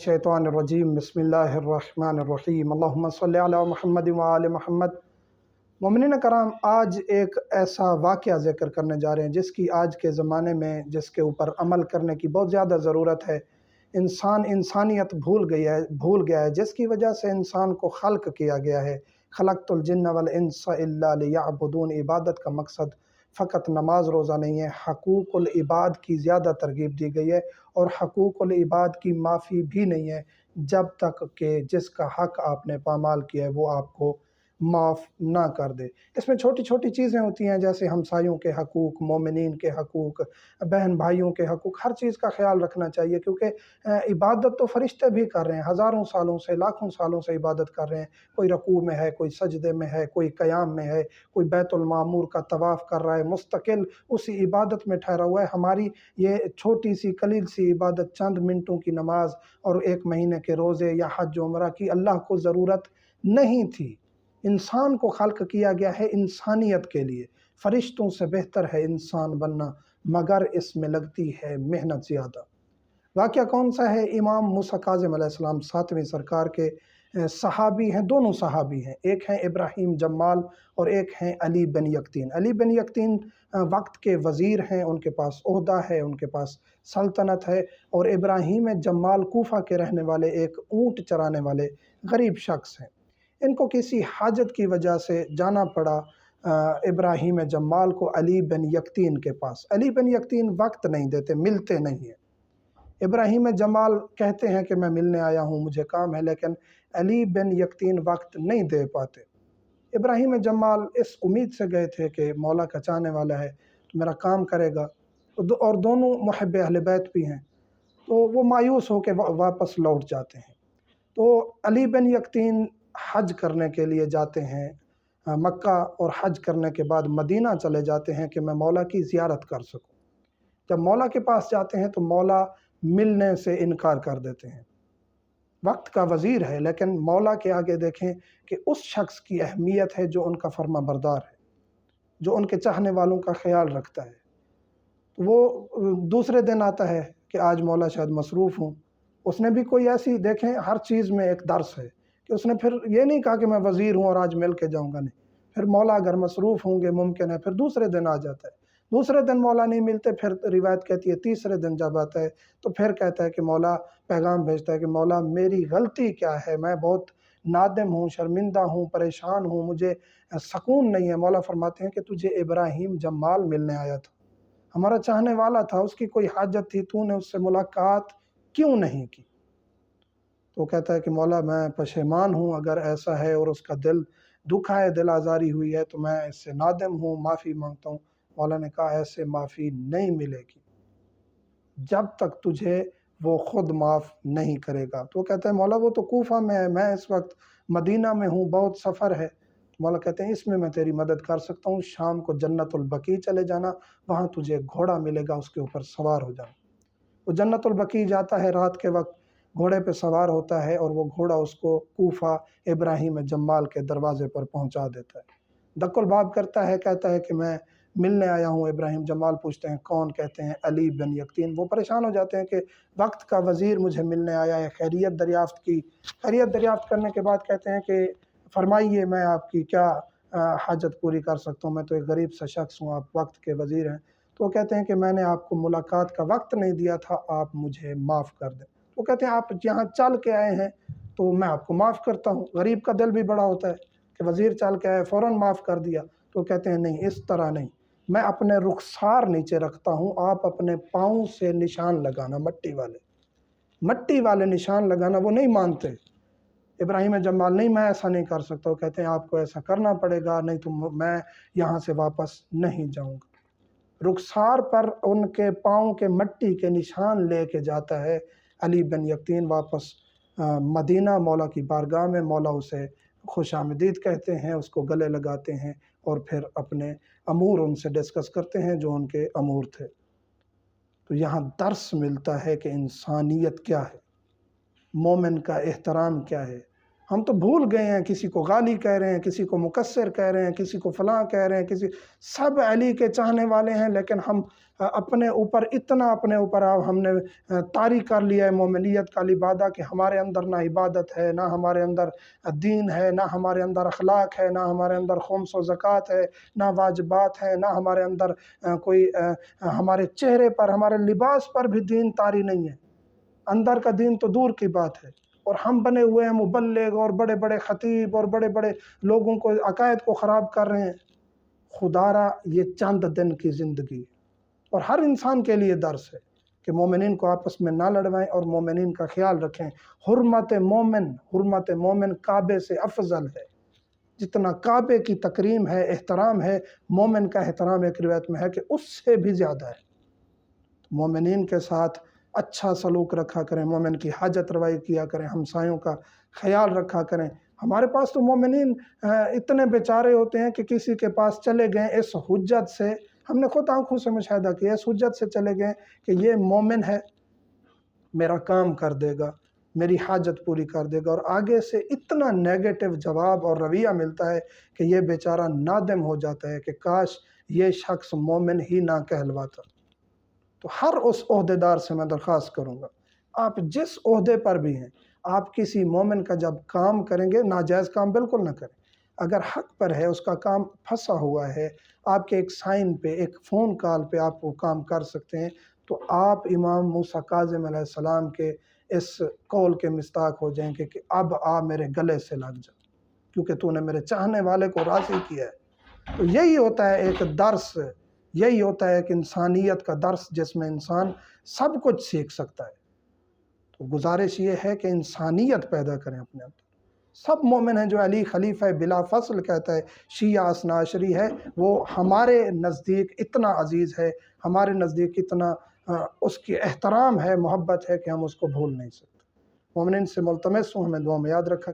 मिनश्शैतानिर्रजीम बिस्मिल्लाहिर्रहमानिर्रहीम अल्लाहुम्मा सल्लि अला मुहम्मद व आले मुहम्मद। मोमिनीन कराम, आज एक ऐसा वाक़या ज़िक्र करने जा रहे हैं जिसकी आज के ज़माने में जिसके ऊपर अमल करने की बहुत ज़्यादा ज़रूरत है। इंसान इंसानियत भूल गया है, जिसकी वजह से इंसान को खल्क़ किया गया है। खलक़तुल जिन्न वल इंस इल्ला लियअबुदून। इबादत का मकसद फ़कत नमाज रोज़ा नहीं है, हक़ूक़ुल इबाद की ज़्यादा तरगीब दी गई है। और हक़ूक़ुल इबाद की माफ़ी भी नहीं है जब तक कि जिसका हक़ आपने पामाल किया है वो आपको माफ़ ना कर दे। इसमें छोटी छोटी चीज़ें होती हैं, जैसे हमसायों के हकूक़, मोमिनीन के हकूक़, बहन भाइयों के हकूक़, हर चीज़ का ख्याल रखना चाहिए, क्योंकि इबादत तो फ़रिश्ते भी कर रहे हैं, हज़ारों सालों से, लाखों सालों से इबादत कर रहे हैं। कोई रकूዕ में है, कोई सजदे में है, कोई क़याम में है, कोई बैतुल मामूर का तवाफ़ कर रहा है, मुस्तकिल उसी इबादत में ठहरा हुआ है। हमारी ये छोटी सी कलील सी इबादत, चंद मिनटों की नमाज और 1 महीने के रोज़े या हज उम्रा की अल्लाह को ज़रूरत नहीं थी। इंसान को खल्क़ किया गया है इंसानियत के लिए। फ़रिश्तों से बेहतर है इंसान बनना, मगर इसमें लगती है मेहनत ज़्यादा। वाक़या कौन सा है? इमाम मूसा काज़िम अलैहिस्सलाम 7वें सरकार के सहाबी हैं, दोनों सहाबी हैं। एक हैं इब्राहीम जम्माल और एक हैं अली बिन यक़तीन। अली बिन यक़तीन वक्त के वज़ीर हैं, उनके पास ओहदा है, उनके पास सल्तनत है। और इब्राहीम जम्माल कूफ़ा के रहने वाले एक ऊँट चराने वाले गरीब शख्स हैं। इनको किसी हाजत की वजह से जाना पड़ा इब्राहीम जम्माल को अली बिन यक़तीन के पास। अली बिन यक़तीन वक्त नहीं देते, मिलते नहीं हैं। इब्राहीम जमाल कहते हैं कि मैं मिलने आया हूँ, मुझे काम है, लेकिन अली बिन यक़तीन वक्त नहीं दे पाते। इब्राहीम जमाल इस उम्मीद से गए थे कि मौला का चाहने वाला है तो मेरा काम करेगा, और दोनों मुहिब अहले बैत भी हैं, तो वो मायूस होकर वापस लौट जाते हैं। तो अली बिन यक़तीन हज करने के लिए जाते हैं मक्का, और हज करने के बाद मदीना चले जाते हैं कि मैं मौला की ज़ियारत कर सकूं। जब मौला के पास जाते हैं तो मौला मिलने से इनकार कर देते हैं। वक्त का वज़ीर है, लेकिन मौला के आगे देखें कि उस शख्स की अहमियत है जो उनका फर्मा बरदार है, जो उनके चाहने वालों का ख्याल रखता है। तो वो दूसरे दिन आता है कि आज मौला शायद मसरूफ़ हूँ। उसने भी कोई ऐसी, देखें हर चीज़ में एक दर्स है कि उसने फिर ये नहीं कहा कि मैं वज़ीर हूँ और आज मिल के जाऊँगा, नहीं। फिर मौला अगर मसरूफ़ होंगे, मुमकिन है फिर दूसरे दिन आ जाता है। दूसरे दिन मौला नहीं मिलते, फिर रिवायत कहती है तीसरे दिन जब आता है तो फिर कहता है कि मौला पैगाम भेजता है कि मौला मेरी गलती क्या है, मैं बहुत नादिम हूँ, शर्मिंदा हूँ, परेशान हूँ, मुझे सकून नहीं है। मौला फरमाते हैं कि तुझे इब्राहीम जम्माल मिलने आया था, हमारा चाहने वाला था, उसकी कोई हाजत थी, तूने उससे मुलाकात क्यों नहीं की? तो कहता है कि मौला मैं पशेमान हूँ अगर ऐसा है, और उसका दिल दुखा है, दिल आज़ारी हुई है, तो मैं इससे नादिम हूँ, माफ़ी मांगता हूँ। मौला ने कहा ऐसे माफ़ी नहीं मिलेगी जब तक तुझे वो ख़ुद माफ़ नहीं करेगा। तो कहता है मौला वो तो कूफ़ा में है, मैं इस वक्त मदीना में हूँ, बहुत सफ़र है। मौला कहते हैं इसमें मैं तेरी मदद कर सकता हूँ, शाम को जन्नतुल बकी चले जाना, वहाँ तुझे एक घोड़ा मिलेगा, उसके ऊपर सवार हो जाना। वो जन्नतुल बकी जाता है, रात के वक्त घोड़े पे सवार होता है, और वो घोड़ा उसको कूफ़ा इब्राहीम जम्माल के दरवाज़े पर पहुँचा देता है। दक्कुल बाब करता है, कहता है कि मैं मिलने आया हूँ। इब्राहीम जम्माल पूछते हैं कौन? कहते हैं अली बिन यक़तीन। वो परेशान हो जाते हैं कि वक्त का वज़ीर मुझे मिलने आया है, खैरियत दरियाफ़्त की। खैरियत दरियाफ़्त करने के बाद कहते हैं कि फ़रमाइए मैं आपकी क्या हाजत पूरी कर सकता हूँ, मैं तो एक गरीब सा शख्स हूँ, आप वक्त के वज़ीर हैं। तो वो कहते हैं कि मैंने आपको मुलाकात का वक्त नहीं दिया था, आप मुझे माफ़ कर दें। वो कहते हैं आप यहाँ चल के आए हैं तो मैं आपको माफ़ करता हूँ। गरीब का दिल भी बड़ा होता है कि वज़ीर चल के आए, फ़ौरन माफ़ कर दिया। तो कहते हैं नहीं, इस तरह नहीं, मैं अपने रुखसार नीचे रखता हूँ, आप अपने पाँव से निशान लगाना, मट्टी वाले निशान लगाना। वो नहीं मानते। इब्राहीम जम्माल नहीं, मैं ऐसा नहीं कर सकता। वो कहते हैं आपको ऐसा करना पड़ेगा, नहीं तो मैं यहाँ से वापस नहीं जाऊँगा। रुखसार पर उनके पाँव के मट्टी के निशान लेके जाता है अली बिन यक़तीन वापस मदीना, मौला की बारगाह में। मौला उसे खुशामदीद कहते हैं, उसको गले लगाते हैं, और फिर अपने अमूर उनसे डिस्कस करते हैं जो उनके अमूर थे। तो यहाँ दर्स मिलता है कि इंसानियत क्या है, मोमिन का एहतराम क्या है, ہم تو بھول گئے ہیں، کسی کو غالی کہہ رہے ہیں، کسی کو مکسر کہہ رہے ہیں، کسی کو فلاں کہہ رہے ہیں، سب علی کے چاہنے والے ہیں، لیکن ہم اپنے اوپر اب ہم نے طاری کر لیا ہے مومنیت کا لبادہ کہ ہمارے اندر نہ عبادت ہے، نہ ہمارے اندر دین ہے، نہ ہمارے اندر اخلاق ہے، نہ ہمارے اندر خمس و زکوٰۃ ہے، نہ واجبات ہے، نہ ہمارے اندر کوئی ہمارے چہرے پر، ہمارے لباس پر بھی دین طاری نہیں ہے، اندر کا دین تو دور کی بات ہے۔ اور ہم بنے ہوئے ہیں مبلغ اور بڑے بڑے خطیب اور بڑے بڑے لوگوں کو عقائد کو خراب کر رہے ہیں۔ خدا را یہ چند دن کی زندگی ہے، اور ہر انسان کے لیے درس ہے کہ مومنین کو آپس میں نہ لڑوائیں اور مومنین کا خیال رکھیں۔ حرمت مومن کعبے سے افضل ہے۔ جتنا کعبے کی تکریم ہے، احترام ہے، مومن کا احترام ایک روایت میں ہے کہ اس سے بھی زیادہ ہے۔ مومنین کے ساتھ اچھا سلوک رکھا کریں، مومن کی حاجت روائی کیا کریں، ہمسایوں کا خیال رکھا کریں۔ ہمارے پاس تو مومنین اتنے بیچارے ہوتے ہیں کہ کسی کے پاس چلے گئے اس حجت سے، ہم نے خود آنکھوں سے مشاہدہ کیا، اس حجت سے چلے گئے کہ یہ مومن ہے، میرا کام کر دے گا، میری حاجت پوری کر دے گا، اور آگے سے اتنا نیگیٹو جواب اور رویہ ملتا ہے کہ یہ بیچارہ نادم ہو جاتا ہے کہ کاش یہ شخص مومن ہی نہ کہلواتا۔ تو ہر اس عہدیدار سے میں درخواست کروں گا، آپ جس عہدے پر بھی ہیں، آپ کسی مومن کا جب کام کریں گے، ناجائز کام بالکل نہ کریں۔ اگر حق پر ہے، اس کا کام پھنسا ہوا ہے، آپ کے ایک سائن پہ، ایک فون کال پہ آپ وہ کام کر سکتے ہیں، تو آپ امام موسیٰ کاظم علیہ السلام کے اس قول کے مصداق ہو جائیں کہ اب آ میرے گلے سے لگ جا، کیونکہ تو نے میرے چاہنے والے کو راضی کیا ہے۔ تو یہی ہوتا ہے ایک درس، یہی ہوتا ہے ایک انسانیت کا درس جس میں انسان سب کچھ سیکھ سکتا ہے۔ تو گزارش یہ ہے کہ انسانیت پیدا کریں اپنے اندر۔ سب مومن ہیں، جو علی خلیفہ بلا فصل کہتا ہے، شیعہ اثنا عشری ہے، وہ ہمارے نزدیک اتنا عزیز ہے، ہمارے نزدیک اتنا اس کی احترام ہے، محبت ہے کہ ہم اس کو بھول نہیں سکتے۔ مومنین سے ملتمس ہوں، ہمیں دعا میں یاد رکھا۔